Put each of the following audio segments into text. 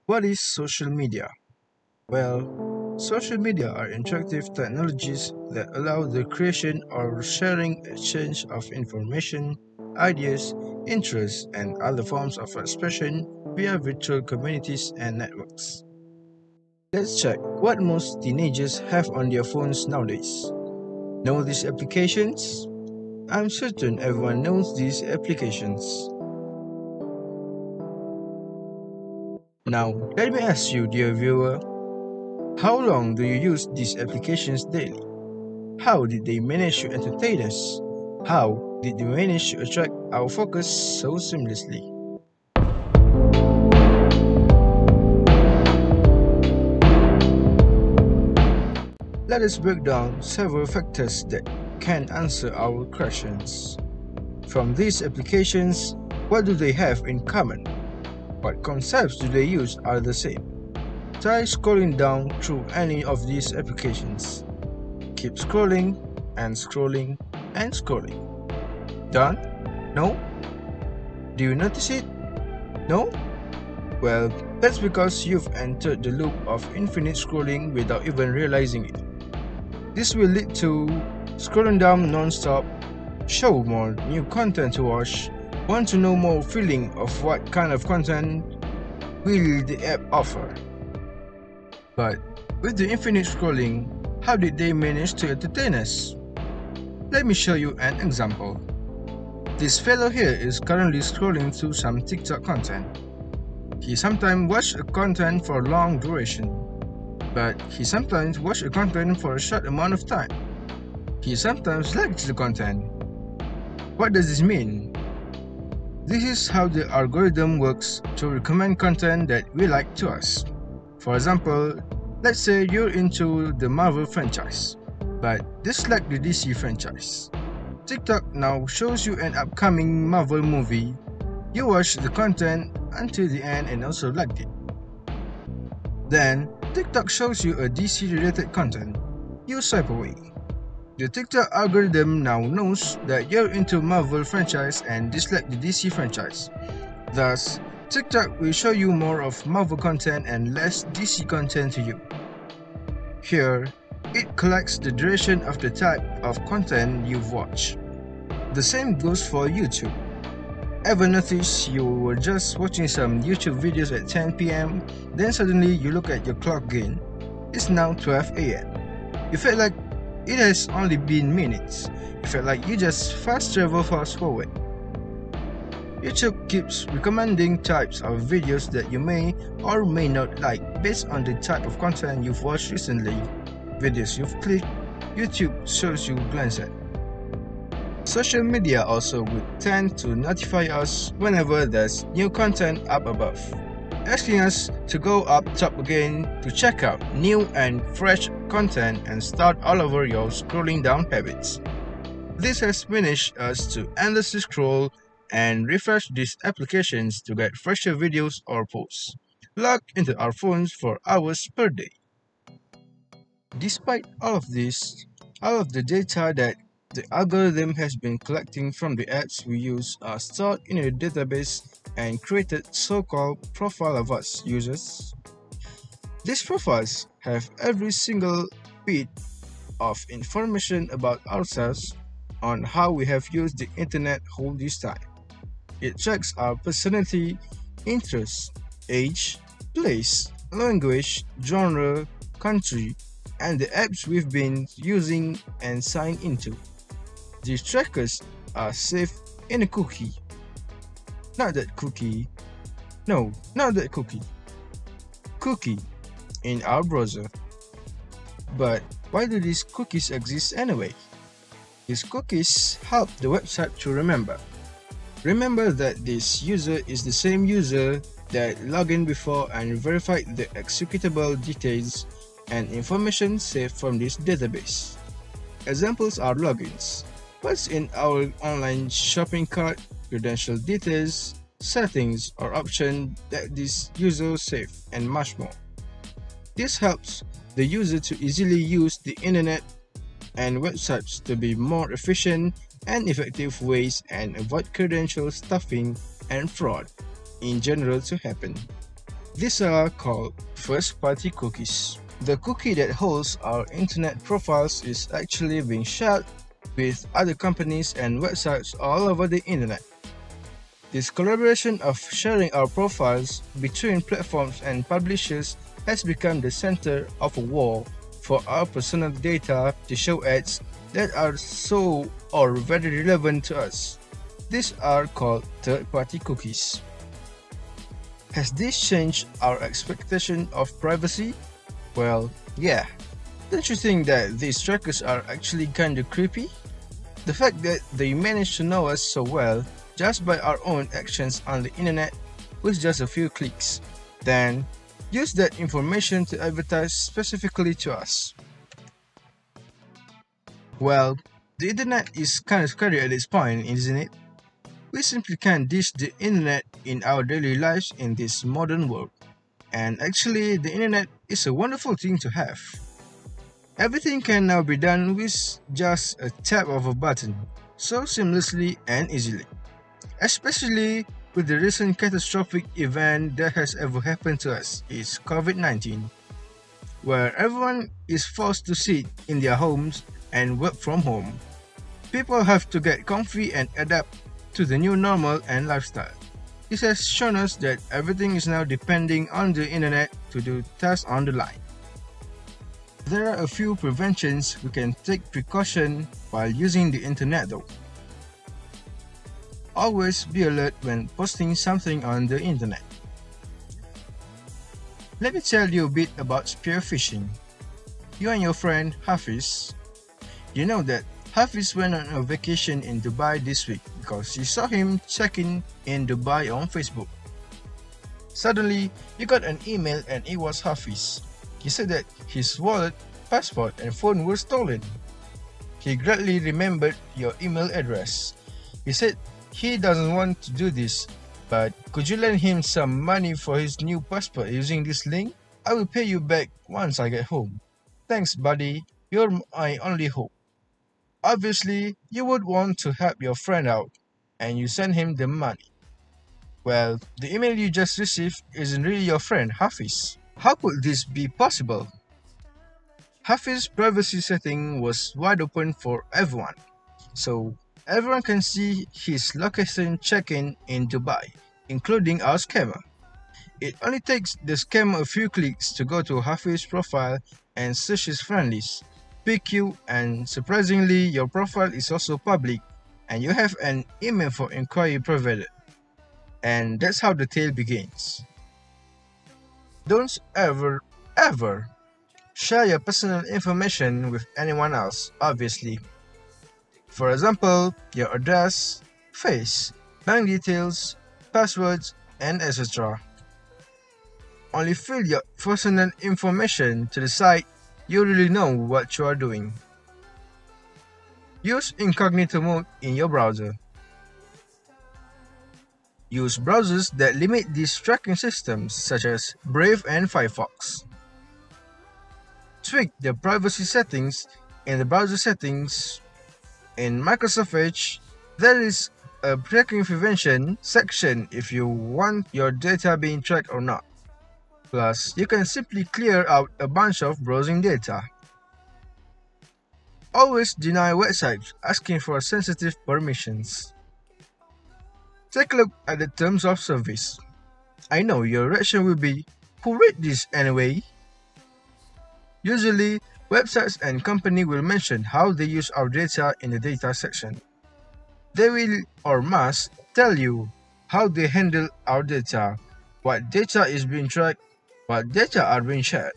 What is social media? Well, social media are interactive technologies that allow the creation or sharing exchange of information, ideas, interests, and other forms of expression via virtual communities and networks. Let's check what most teenagers have on their phones nowadays. Know these applications? I'm certain everyone knows these applications. Now, let me ask you, dear viewer, how long do you use these applications daily? How did they manage to entertain us? How did they manage to attract our focus so seamlessly? Let us break down several factors that can answer our questions. From these applications, what do they have in common? What concepts do they use are the same? Try scrolling down through any of these applications. Keep scrolling and scrolling and scrolling. Done? No? Do you notice it? No? Well, that's because you've entered the loop of infinite scrolling without even realizing it. This will lead to scrolling down non-stop, show more new content to watch, want to know more feeling of what kind of content will the app offer. But with the infinite scrolling, how did they manage to entertain us? Let me show you an example. This fellow here is currently scrolling through some TikTok content. He sometimes watches a content for a long duration, but he sometimes watches a content for a short amount of time. He sometimes likes the content. What does this mean? This is how the algorithm works to recommend content that we like to us. For example, let's say you're into the Marvel franchise, but dislike the DC franchise. TikTok now shows you an upcoming Marvel movie. You watch the content until the end and also liked it. Then, TikTok shows you a DC related content. You swipe away. The TikTok algorithm now knows that you're into Marvel franchise and dislike the DC franchise. Thus, TikTok will show you more of Marvel content and less DC content to you. Here, it collects the duration of the type of content you've watched. The same goes for YouTube. Ever notice you were just watching some YouTube videos at 10 p.m, then suddenly you look at your clock again? It's now 12 a.m. You felt like it has only been minutes. You felt like you just fast forward. YouTube keeps recommending types of videos that you may or may not like based on the type of content you've watched recently. Videos you've clicked, YouTube shows you glance at. Social media also would tend to notify us whenever there's new content up above, asking us to go up top again to check out new and fresh content and start all over your scrolling down habits. This has managed us to endlessly scroll and refresh these applications to get fresher videos or posts, logged into our phones for hours per day. Despite all of this, all of the data that the algorithm has been collecting from the ads we use are stored in a database and created so-called profile of us users. These profiles have every single bit of information about ourselves on how we have used the internet all this time. It tracks our personality, interests, age, place, language, genre, country, and the apps we've been using and signed into. These trackers are saved in a cookie. Not that cookie. No, not that cookie. Cookie in our browser. But why do these cookies exist anyway? These cookies help the website to remember. Remember that this user is the same user that logged in before and verified the executable details and information saved from this database. Examples are logins, what's in our online shopping cart, credential details, settings or options that this user saved, and much more. This helps the user to easily use the internet and websites to be more efficient and effective ways and avoid credential stuffing and fraud in general to happen. These are called first-party cookies. The cookie that holds our internet profiles is actually being shared with other companies and websites all over the internet. This collaboration of sharing our profiles between platforms and publishers has become the center of a war for our personal data to show ads that are so or very relevant to us. These are called third-party cookies. Has this changed our expectation of privacy? Well, yeah. Don't you think that these trackers are actually kinda creepy? The fact that they manage to know us so well just by our own actions on the internet with just a few clicks, then use that information to advertise specifically to us. Well, the internet is kind of scary at this point, isn't it? We simply can't ditch the internet in our daily lives in this modern world. And actually, the internet is a wonderful thing to have. Everything can now be done with just a tap of a button, so seamlessly and easily. Especially with the recent catastrophic event that has ever happened to us is COVID-19, where everyone is forced to sit in their homes and work from home. People have to get comfy and adapt to the new normal and lifestyle. This has shown us that everything is now depending on the internet to do tasks on the line. There are a few preventions we can take precaution while using the internet though. Always be alert when posting something on the internet. Let me tell you a bit about spear phishing. You and your friend Hafiz, you know that Hafiz went on a vacation in Dubai this week because you saw him checking in Dubai on Facebook. Suddenly, you got an email and it was Hafiz. He said that his wallet, passport and phone were stolen. He gladly remembered your email address. He said he doesn't want to do this, but could you lend him some money for his new passport using this link? I will pay you back once I get home. Thanks buddy, you're my only hope. Obviously, you would want to help your friend out, and you send him the money. Well, the email you just received isn't really your friend Hafiz. How could this be possible? Hafiz's privacy setting was wide open for everyone, so everyone can see his location check-in in Dubai, including our scammer. It only takes the scammer a few clicks to go to Hafiz's profile and search his friend list, pick you, and surprisingly your profile is also public and you have an email for inquiry provided. And that's how the tale begins. Don't ever share your personal information with anyone else, obviously. For example, your address, face, bank details, passwords, and etc. Only fill your personal information to the site you really know what you are doing. Use incognito mode in your browser. Use browsers that limit these tracking systems such as Brave and Firefox. Tweak the privacy settings in the browser settings. In Microsoft Edge, there is a tracking prevention section if you want your data being tracked or not. Plus, you can simply clear out a bunch of browsing data. Always deny websites asking for sensitive permissions. Take a look at the terms of service. I know your reaction will be, who read this anyway? Usually, websites and company will mention how they use our data in the data section. They will or must tell you how they handle our data, what data is being tracked, what data are being shared.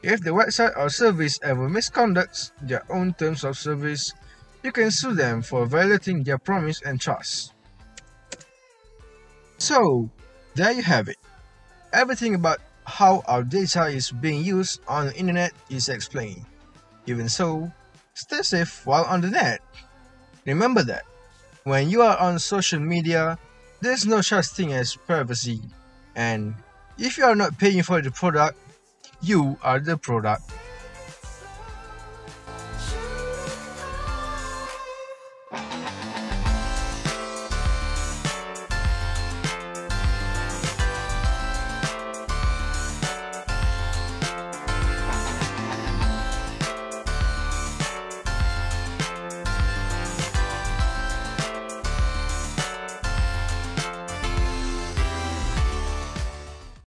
If the website or service ever misconducts their own terms of service, you can sue them for violating their promise and trust. So, there you have it. Everything about how our data is being used on the internet is explained. Even so, stay safe while on the net. Remember that when you are on social media, there's no such thing as privacy, and if you are not paying for the product, you are the product.